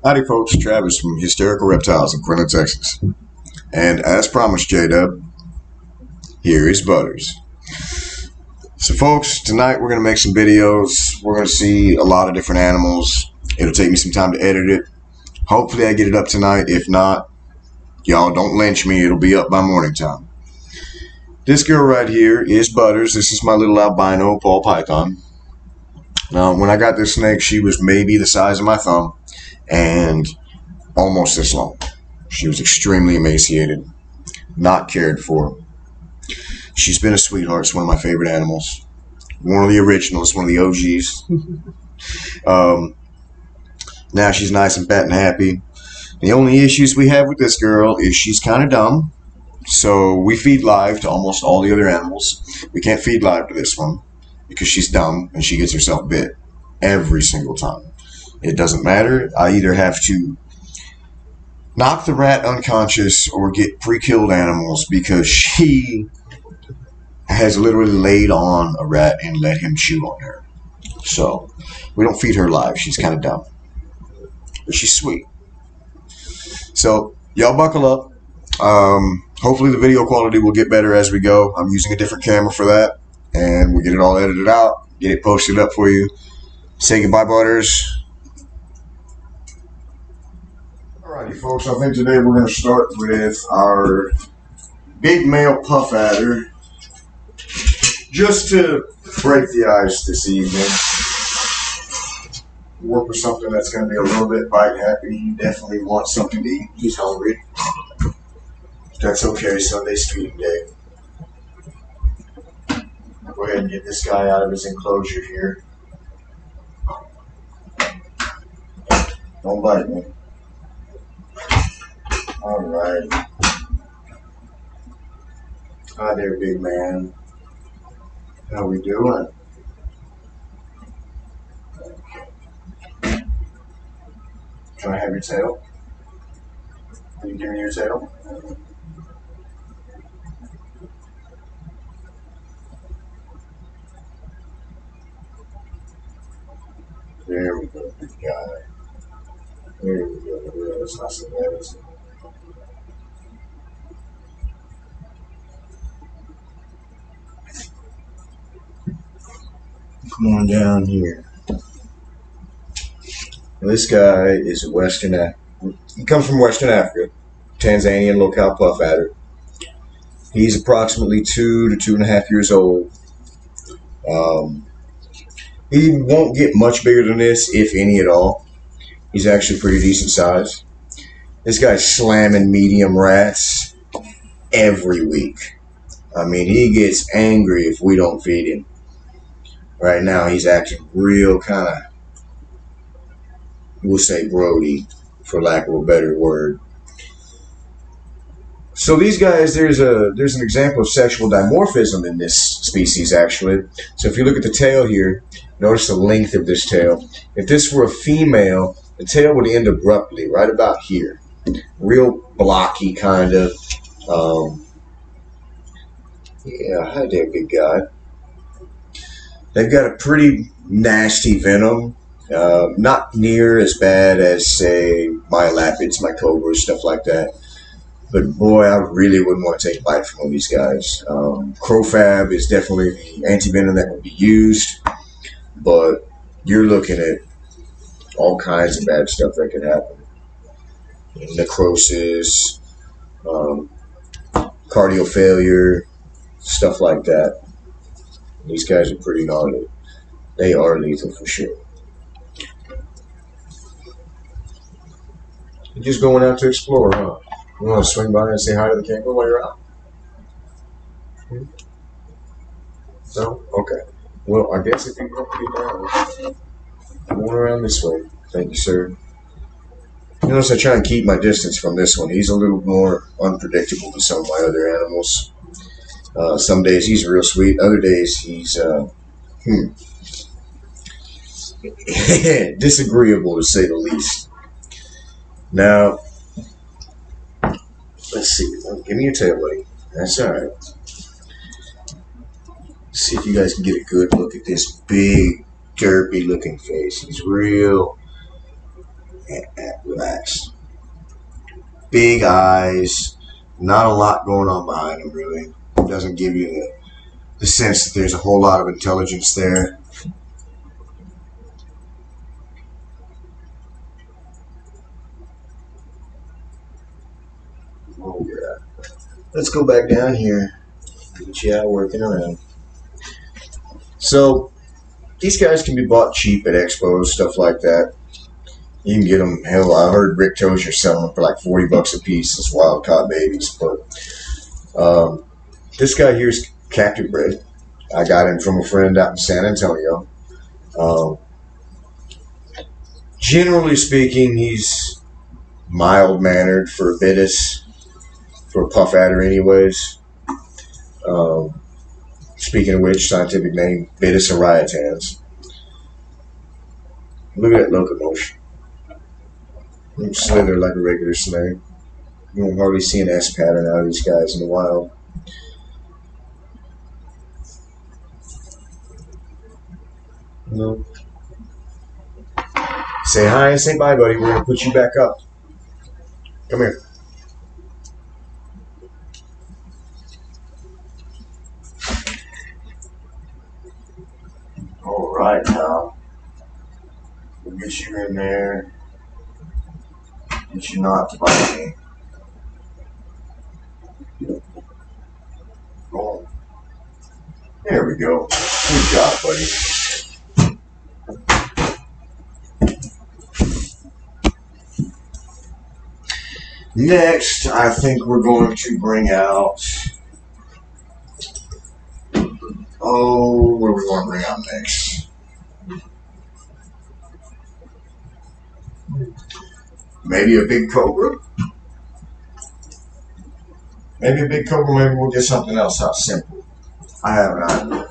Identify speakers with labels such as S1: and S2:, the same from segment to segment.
S1: Howdy folks, Travis from Hysterical Reptiles in Quinlan, Texas. And as promised, J-Dub, here is Butters. So folks, tonight we're going to make some videos. We're going to see a lot of different animals. It'll take me some time to edit it. Hopefully I get it up tonight. If not, y'all don't lynch me. It'll be up by morning time. This girl right here is Butters. This is my little albino ball python. Now, when I got this snake, she was maybe the size of my thumb and almost this long. She was extremely emaciated, not cared for. She's been a sweetheart. It's one of my favorite animals. One of the originals, one of the OGs. Now she's nice and fat and happy. The only issues we have with this girl is she's kind of dumb. So we feed live to almost all the other animals. We can't feed live to this one because she's dumb and she gets herself bit every single time. It doesn't matter. I either have to knock the rat unconscious or get pre-killed animals because she has literally laid on a rat and let him chew on her. So we don't feed her live. She's kind of dumb, but she's sweet. So y'all buckle up. Hopefully the video quality will get better as we go. I'm using a different camera for that, and we'll get it all edited out, get it posted up for you. Say goodbye, Butters. Alrighty, folks, I think today we're going to start with our big male puff adder, just to break the ice this evening. Work with something that's going to be a little bit bite happy. You definitely want something to eat. He's hungry. That's okay, Sunday's feeding day. I'll go ahead and get this guy out of his enclosure here. Don't bite me. Alright. Hi there, big man. How we doing? Can I have your tail? Can you give me your tail? There we go, big guy. There we go. That's not so bad, is it? Come on down here. This guy is a he comes from Western Africa, Tanzanian locale puff adder. He's approximately 2 to 2.5 years old. He won't get much bigger than this, if any at all. He's actually pretty decent size. This guy's slamming medium rats every week. I mean, he gets angry if we don't feed him. Right now, he's acting real kind of, we'll say grody, for lack of a better word. So these guys, there's an example of sexual dimorphism in this species, actually. So if you look at the tail here, notice the length of this tail. If this were a female, the tail would end abruptly, right about here. Real blocky, kind of. Yeah, hi there, big guy. They've got a pretty nasty venom. Not near as bad as, say, my elapids, my cobras, stuff like that. But boy, I really wouldn't want to take a bite from one of these guys. Crofab is definitely the anti-venom that would be used, but you're looking at all kinds of bad stuff that could happen. Necrosis, cardio failure, stuff like that. These guys are pretty gnarly. They are lethal for sure. You're just going out to explore, huh? You want to swing by and say hi to the camper while you're out? No? Okay. Well, I guess if you want to be down, come on around this way. Thank you, sir. You notice I try and keep my distance from this one. He's a little more unpredictable than some of my other animals. Some days he's real sweet. Other days he's disagreeable, to say the least. Now, let's see. Give me your tail, buddy. That's all right. See if you guys can get a good look at this big, derpy looking face. He's real Relax. Big eyes. Not a lot going on behind him, really. Doesn't give you the sense that there's a whole lot of intelligence there. Oh, yeah. Let's go back down here. Get you out working around. So, these guys can be bought cheap at expos, stuff like that. You can get them. Hell, I heard Rick Tozier selling them for like $40 a piece. As wild caught babies, but this guy here is captive bred. I got him from a friend out in San Antonio. Um, Generally speaking, he's mild mannered for a Bitis, for a puff adder, anyways. Um, Speaking of which, scientific name Bitis arietans. Look at that locomotion. You slither like a regular snake. You won't hardly see an S pattern out of these guys in the wild. No. Say hi and say bye, buddy. We're going to put you back up. Come here. All right, now. We'll get you in there. Get you not to bite me. Boom. There we go. Good job, buddy. Next, I think we're going to bring out... Oh, what are we going to bring out next? Maybe a big cobra? Maybe a big cobra, maybe we'll get something else out simple. I have an idea.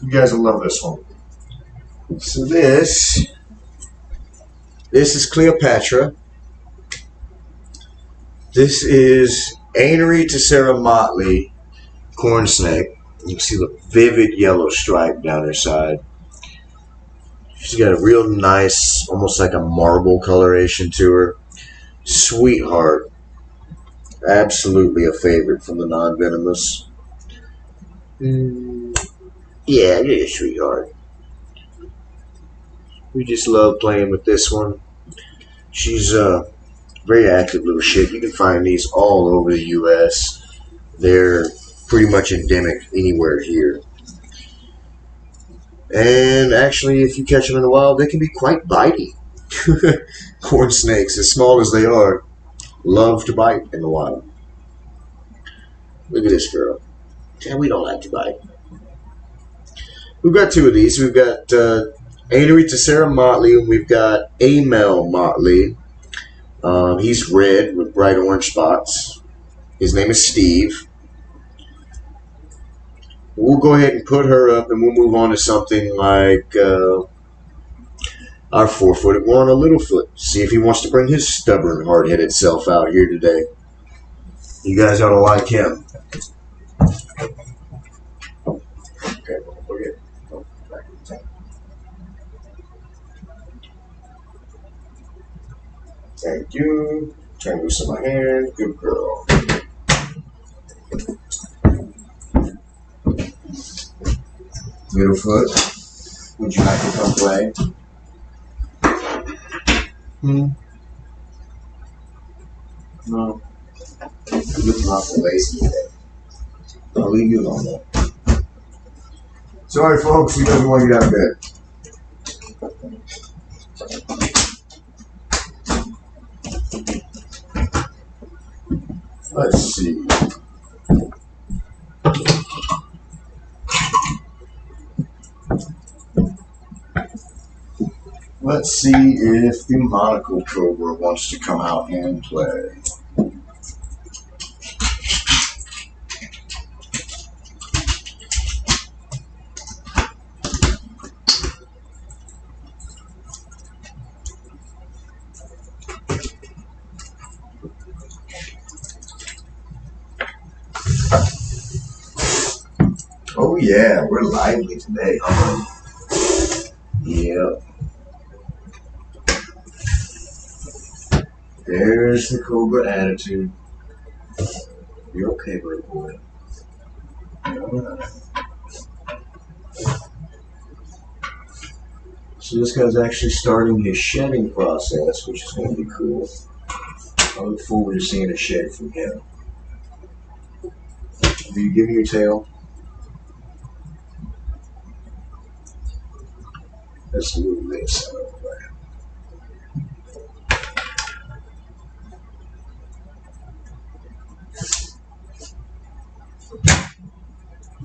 S1: You guys will love this one. So this is Cleopatra. This is Anery Tessera Motley corn snake. You can see the vivid yellow stripe down her side. She's got a real nice, almost like a marble coloration to her. Sweetheart. Absolutely a favorite from the non-venomous. Yeah, it is sweetheart. We just love playing with this one. She's a very active little shit. You can find these all over the U.S. They're pretty much endemic anywhere here. And actually, if you catch them in the wild, they can be quite bitey. Corn snakes, as small as they are, love to bite in the wild. Look at this girl. Yeah, we don't like to bite. We've got two of these. We've got Anery Tessera Motley, and we've got Amel Motley. He's red with bright orange spots. His name is Steve. We'll go ahead and put her up, and we'll move on to something like our 4-footed one, a Littlefoot. See if he wants to bring his stubborn, hard-headed self out here today. You guys ought to like him. Okay, look at back in the tank. Thank you. Turn loose in my hand. Good girl. Littlefoot, would you like to come play? No. You're looking awful lazy today. I'll leave you alone though. Sorry folks, he doesn't want you out of bed. Let's see. Let's see if the monocle cobra wants to come out and play. yeah, we're lively today, huh? Yep. There's the cobra attitude. You're okay, little boy. Alright. So this guy's actually starting his shedding process, which is going to be cool. I look forward to seeing a shed from him. Do you give me your tail? Let's move this out of the way.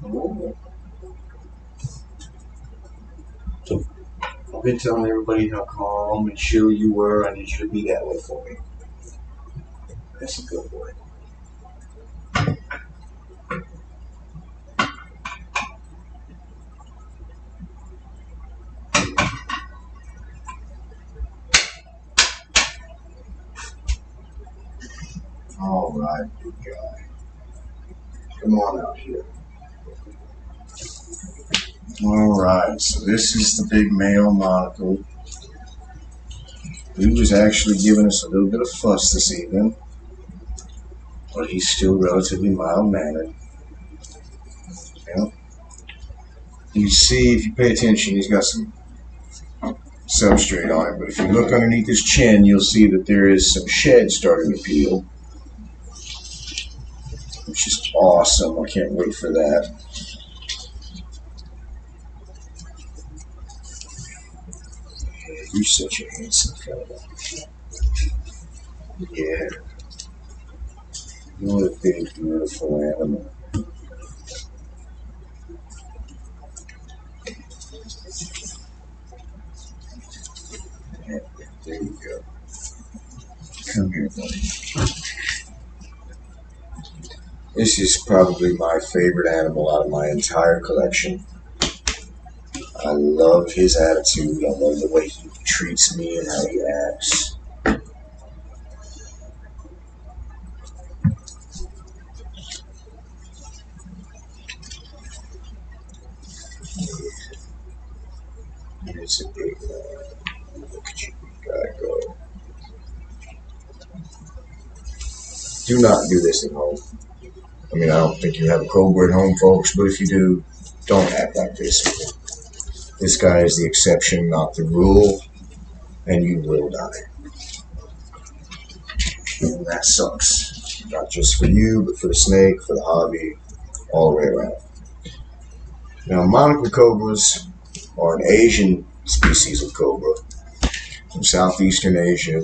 S1: Oh. So I've been telling everybody how calm and chill you were. I need you to be that way for me. That's a good boy. All right, good guy. Come on out here. All right, so this is the big male monocle. He was actually giving us a little bit of fuss this evening, but he's still relatively mild-mannered. Yeah. You see, if you pay attention, he's got some substrate on it, but if you look underneath his chin, you'll see that there is some shed starting to peel, which is awesome. I can't wait for that. You're such a handsome fellow. Yeah. You're a big, beautiful animal. Yeah, there you go. Come here, buddy. This is probably my favorite animal out of my entire collection. I love his attitude. I love the way he treats me and how he acts. It's a big man. Look at you, guy, go. Do not do this at home. I mean, I don't think you have a cobra at home, folks, but if you do, don't act like this. This guy is the exception, not the rule, and you will die. And that sucks. Not just for you, but for the snake, for the hobby, all the way around. Now, monocle cobras are an Asian species of cobra from southeastern Asia.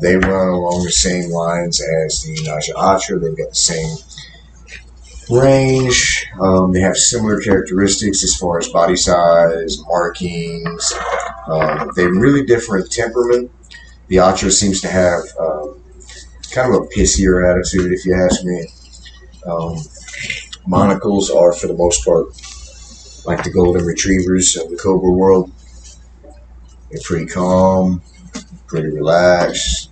S1: They run along the same lines as the Shoutout. They've got the same range. They have similar characteristics as far as body size, markings. They're really different temperament. The Acho seems to have kind of a pissier attitude, if you ask me. Monocles are, for the most part, like the golden retrievers of the cobra world. They're pretty calm, pretty relaxed.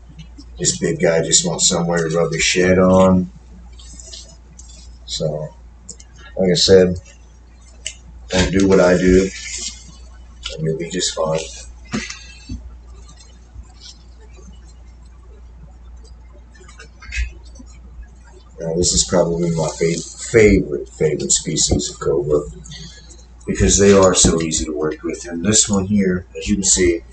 S1: This big guy just wants somewhere to rub his shed on. So, like I said, don't do what I do, and you'll be just fine. Now, this is probably my favorite species of cobra because they are so easy to work with. And this one here, as you can see,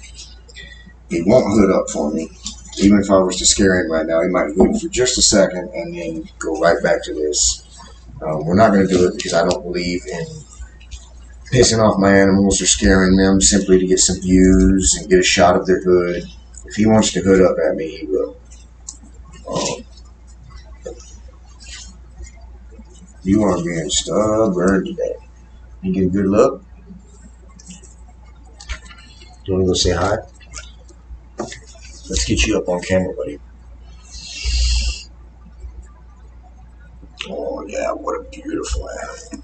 S1: he won't hood up for me. Even if I was to scare him right now, he might hood for just a second and then go right back to this. We're not going to do it because I don't believe in pissing off my animals or scaring them simply to get some views and get a shot of their hood. If he wants to hood up at me, he will. You are being stubborn today. You get a good look? You want to go say hi? Let's get you up on camera, buddy. Oh, yeah, what a beautiful animal.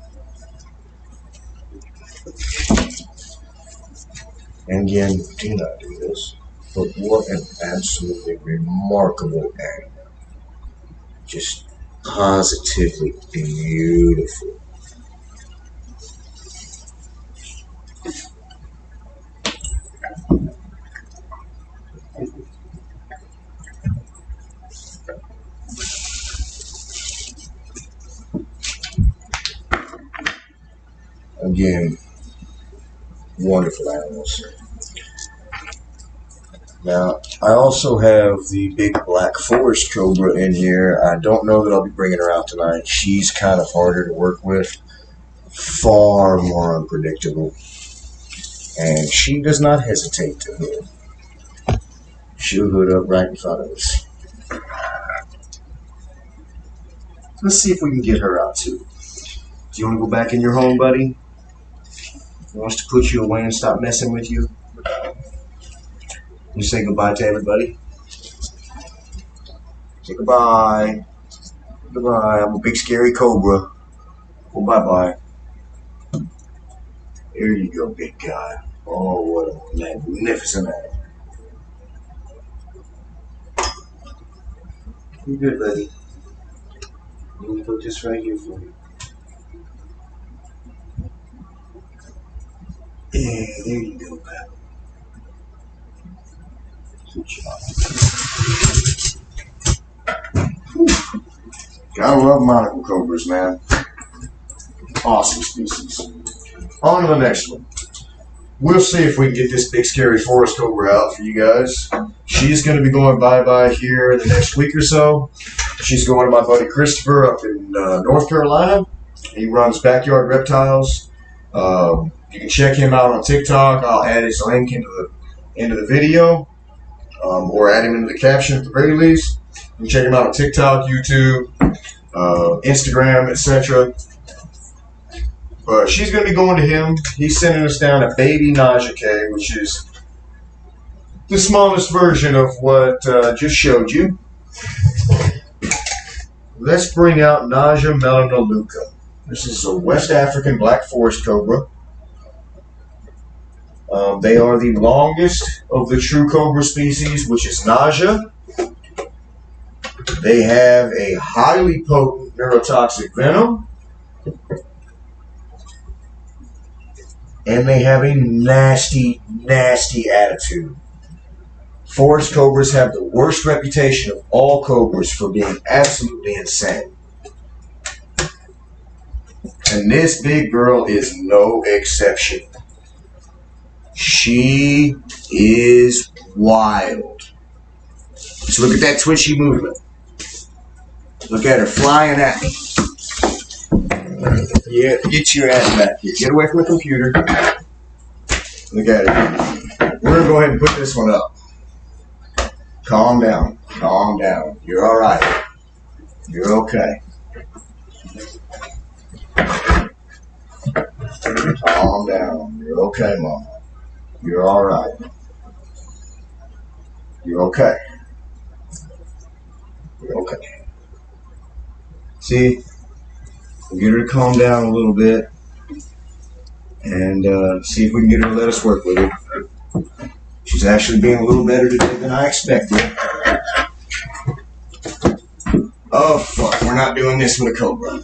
S1: And again, do not do this. But what an absolutely remarkable animal. Just positively beautiful. Again, wonderful animals. Now, I also have the big black forest cobra in here. I don't know that I'll be bringing her out tonight. She's kind of harder to work with, far more unpredictable, and she does not hesitate to hood. She'll hood up right in front of us. Let's see if we can get her out too. Do you want to go back in your home, buddy? He wants to put you away and stop messing with you. You say goodbye to everybody. Say goodbye. Goodbye. I'm a big scary cobra. Well, bye-bye. There you go, big guy. Oh, what a magnificent animal. You good, buddy? Let me put this right here for you. Yeah, there you go, pal. Good job. Gotta love monocle cobras, man. Awesome species. On to the next one. We'll see if we can get this big scary forest cobra out for you guys. She's going to be going bye-bye here in the next week or so. She's going to my buddy Kristopher up in North Carolina. He runs Backyard Reptiles. You can check him out on TikTok. I'll add his link into the video, or add him into the caption at the very least. You can check him out on TikTok, YouTube, Instagram, etc. But she's going to be going to him. He's sending us down a baby Najee, which is the smallest version of what just showed you. Let's bring out Najee melanoluca. This is a West African black forest cobra. They are the longest of the true cobra species, which is Najee. They have a highly potent neurotoxic venom. And they have a nasty, nasty attitude. Forest cobras have the worst reputation of all cobras for being absolutely insane. And this big girl is no exception. She is wild. Just look at that twitchy movement. Look at her flying at me. Yeah, get your ass back here. Get away from the computer. Look at it. We're going to go ahead and put this one up. Calm down. Calm down. You're all right. You're okay. Calm down. You're okay, Mama. You're all right. You're okay. You're okay. See? We'll get her to calm down a little bit and see if we can get her to let us work with her. She's actually being a little better today than I expected. Oh, fuck. We're not doing this with a cobra.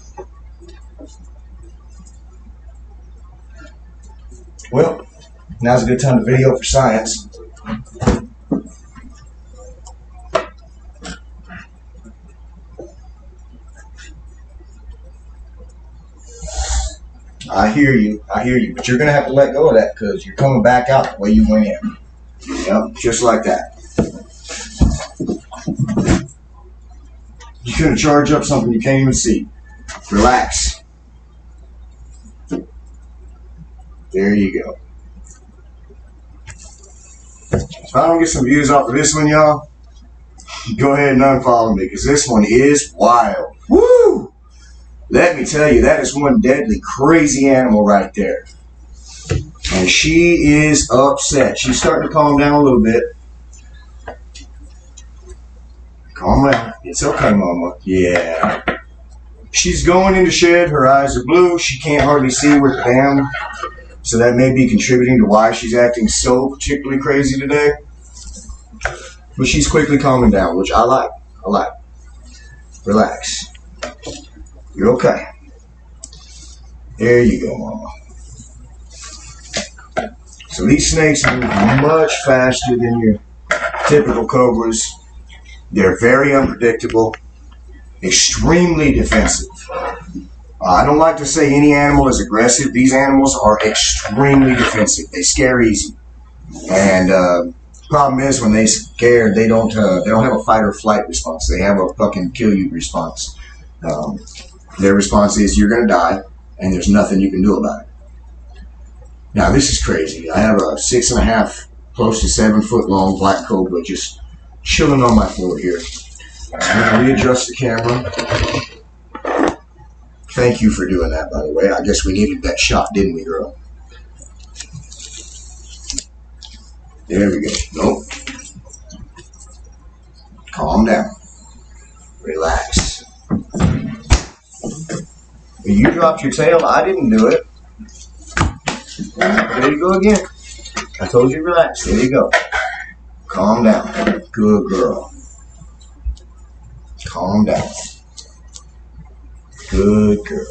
S1: Well, now's a good time to video for science. I hear you, but you're going to have to let go of that because you're coming back out the way you went in. Yep, just like that. You're going to charge up something you can't even see. Relax. There you go. If I don't get some views off of this one, y'all, go ahead and unfollow me because this one is wild. Woo! Let me tell you, that is one deadly, crazy animal right there. And she is upset. She's starting to calm down a little bit. Calm down. It's okay, Mama. Yeah. She's going into shed. Her eyes are blue. She can't hardly see with the dam. So that may be contributing to why she's acting so particularly crazy today. But she's quickly calming down, which I like. I like. Relax. You're okay. There you go, Mama. So these snakes move much faster than your typical cobras. They're very unpredictable, extremely defensive. I don't like to say any animal is aggressive. These animals are extremely defensive. They scare easy. And problem is, when they scare, they don't have a fight or flight response. They have a fucking kill you response. Their response is you're gonna die, and there's nothing you can do about it. Now this is crazy. I have a 6.5, close to 7 foot long black cobra just chilling on my floor here. I'm gonna readjust the camera. Thank you for doing that, by the way. I guess we needed that shot, didn't we, girl? There we go. Nope. Calm down. Relax. You dropped your tail. I didn't do it. There you go again. I told you relax. There you go. Calm down. Good girl. Calm down. Good girl.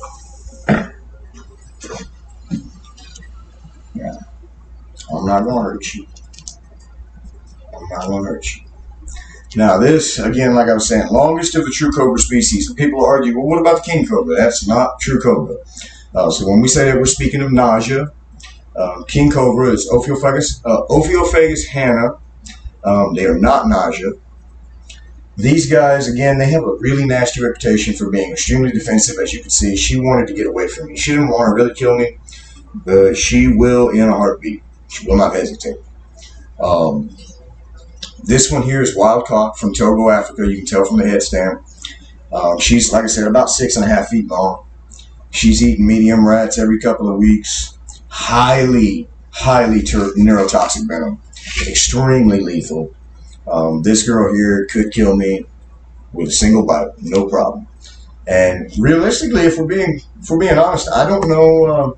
S1: Yeah. I'm not going to hurt you. I'm not going to hurt you. Now this, again, like I was saying, longest of the true cobra species. And people argue, well, what about the king cobra? That's not true cobra. So when we say that, we're speaking of nausea. King cobra is Ophiofagus hanna. They are not nausea. These guys, again, they have a really nasty reputation for being extremely defensive. As you can see, she wanted to get away from me. She didn't want to really kill me, but she will in a heartbeat. She will not hesitate. This one here is wild caught from Togo, Africa. You can tell from the head stamp. She's, like I said, about 6.5 feet long. She's eating medium rats every couple of weeks. Highly neurotoxic venom. Extremely lethal. This girl here could kill me with a single bite, no problem. And realistically, if we're being honest, I don't know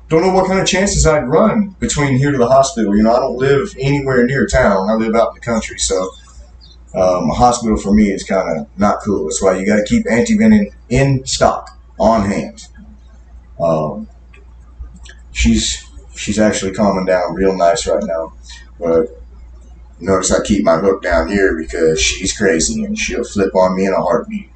S1: what kind of chances I'd run between here to the hospital. You know, I don't live anywhere near town. I live out in the country, so a hospital for me is kind of not cool. That's why you got to keep anti-venom in stock, on hand. She's actually calming down real nice right now, but notice I keep my hook down here because she's crazy and she'll flip on me in a heartbeat.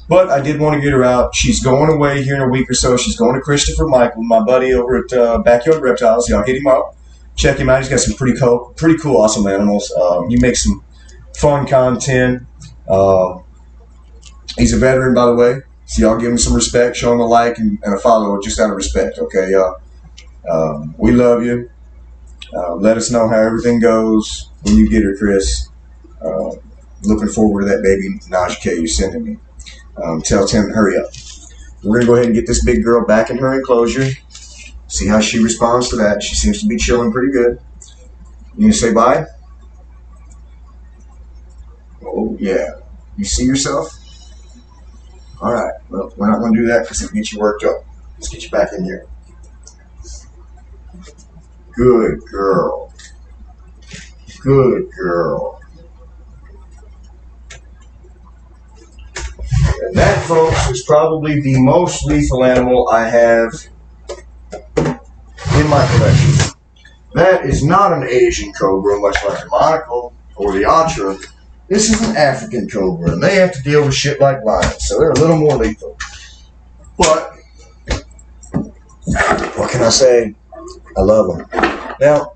S1: But I did want to get her out. She's going away here in a week or so. She's going to Kristopher, my buddy over at Backyard Reptiles. Y'all hit him up. Check him out. He's got some pretty cool, awesome animals. He makes some fun content. He's a veteran, by the way. So y'all give him some respect. Show him a like and a follow just out of respect. Okay, y'all. We love you. Let us know how everything goes when you get her, Kris. Looking forward to that baby Najee K you're sending me. Tell Tim to hurry up. We're going to go ahead and get this big girl back in her enclosure. See how she responds to that. She seems to be chilling pretty good. You going to say bye? Oh, yeah. You see yourself? All right. Well, we're not going to do that because it'll get you worked up. Let's get you back in here. Good girl. Good girl. And that, folks, is probably the most lethal animal I have in my collection. That is not an Asian cobra, much like the monocle or the Atra. This is an African cobra, and they have to deal with shit like lions, so they're a little more lethal. But, what can I say? I love them. Now,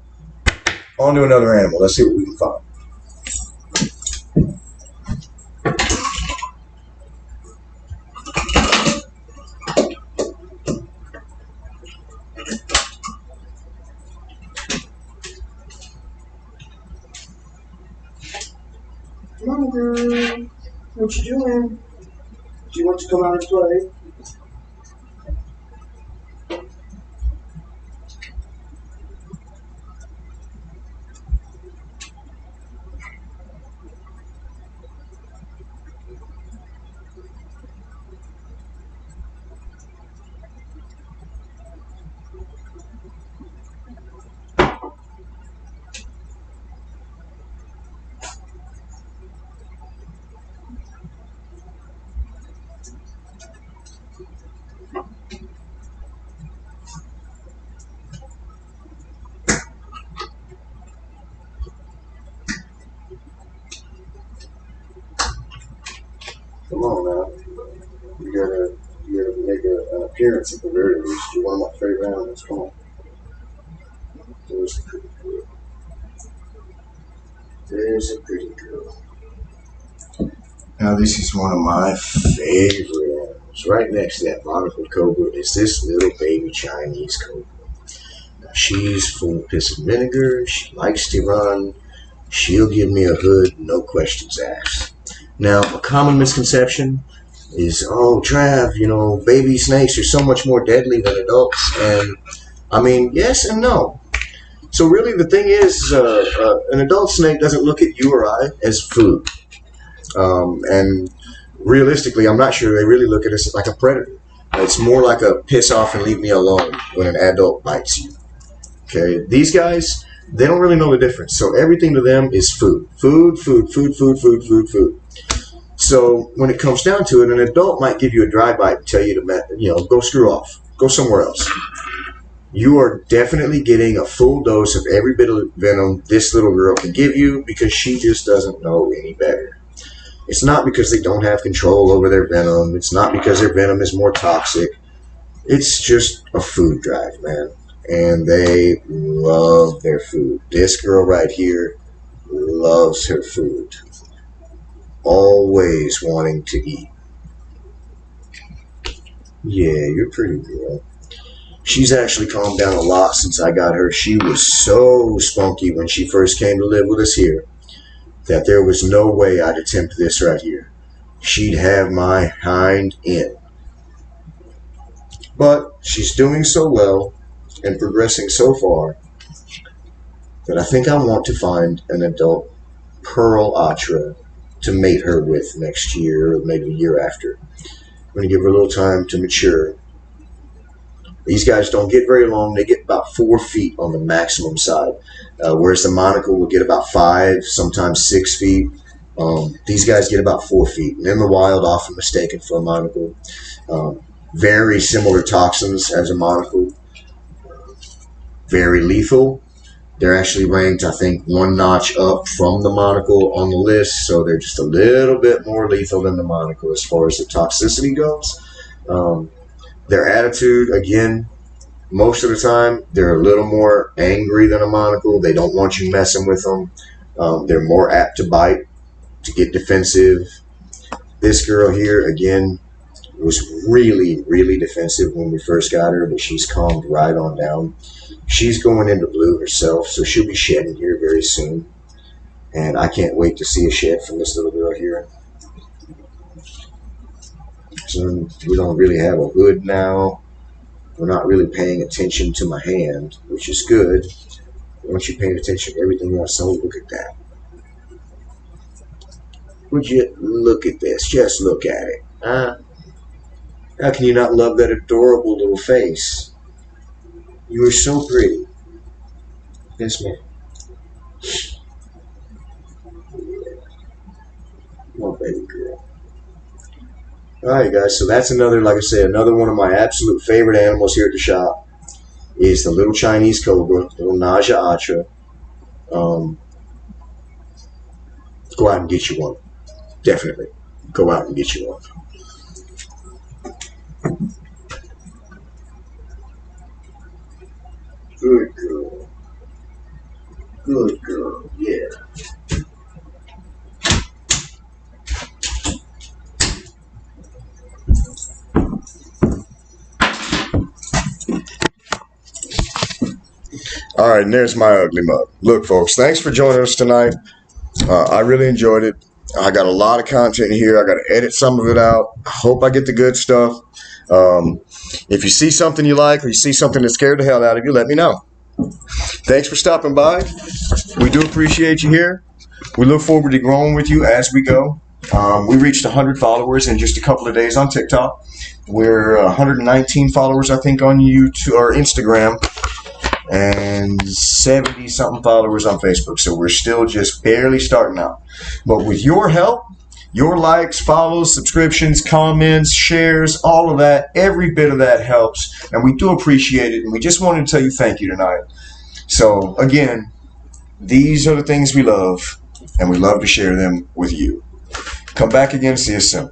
S1: on to another animal. Let's see what we can find. Come on, girl. What you doing? Do you want to come out and play? on now. You gotta make an appearance at the very least. You're one of my favorite animals. Come on. There's a pretty girl. There's a pretty girl. Now this is one of my favorite animals. Right next to that monocled cobra is this little baby Chinese cobra. Now she's full of piss and vinegar. She likes to run. She'll give me a hood, no questions asked. Now a common misconception is, oh Trav, you know, baby snakes are so much more deadly than adults. And I mean, yes and no. So really the thing is, an adult snake doesn't look at you or I as food. And realistically, I'm not sure they really look at us like a predator. It's more like a piss off and leave me alone when an adult bites you. Okay, these guys, they don't really know the difference. So everything to them is food. Food, food, food, food, food, food, food. So when it comes down to it, an adult might give you a dry bite and tell you to, go screw off. Go somewhere else. You are definitely getting a full dose of every bit of venom this little girl can give you because she just doesn't know any better. It's not because they don't have control over their venom. It's not because their venom is more toxic. It's just a food drive, man. And they love their food. This girl right here loves her food. Always wanting to eat. Yeah, you're pretty girl. She's actually calmed down a lot since I got her. She was so spunky when she first came to live with us here that there was no way I'd attempt this right here. She'd have my hind end. But she's doing so well and progressing so far that I think I want to find an adult Pearl Atra to mate her with next year or maybe the year after. I'm going to give her a little time to mature. These guys don't get very long. They get about 4 feet on the maximum side, whereas the monocle will get about 5, sometimes 6 feet. These guys get about 4 feet, and in the wild, often mistaken for a monocle. Very similar toxins as a monocle. Very lethal. They're actually ranked, I think, 1 notch up from the monocle on the list, so they're just a little bit more lethal than the monocle as far as the toxicity goes. Their attitude, again, most of the time, they're a little more angry than a monocle. They don't want you messing with them. They're more apt to bite, to get defensive. This girl here, again, was really, really defensive when we first got her, but she's calmed right on down. She's going into blue herself, so she'll be shedding here very soon. And I can't wait to see a shed from this little girl here. So we don't really have a hood now. We're not really paying attention to my hand, which is good. Once you're paying attention to everything else, so look at that. Would you look at this? Just look at it. How can you not love that adorable little face? You are so pretty. Yes, ma'am. Yeah. Come on, baby girl. Alright guys, so that's another, like I said, another one of my absolute favorite animals here at the shop is the little Chinese cobra, little Naja Atra. Go out and get you one. Definitely. Go out and get you one. Good girl. Good girl, yeah. All right, and there's my ugly mug. Look, folks, thanks for joining us tonight. I really enjoyed it. I got a lot of content here. I got to edit some of it out. I hope I get the good stuff. If you see something you like or you see something that scared the hell out of you, let me know. Thanks for stopping by. We do appreciate you here. We look forward to growing with you as we go. We reached 100 followers in just a couple of days on TikTok. We're 119 followers, I think, on YouTube or Instagram, and 70-something followers on Facebook. So we're still just barely starting out. But with your help, your likes, follows, subscriptions, comments, shares, all of that, every bit of that helps. And we do appreciate it. And we just wanted to tell you thank you tonight. So, again, these are the things we love, and we love to share them with you. Come back again. See you soon.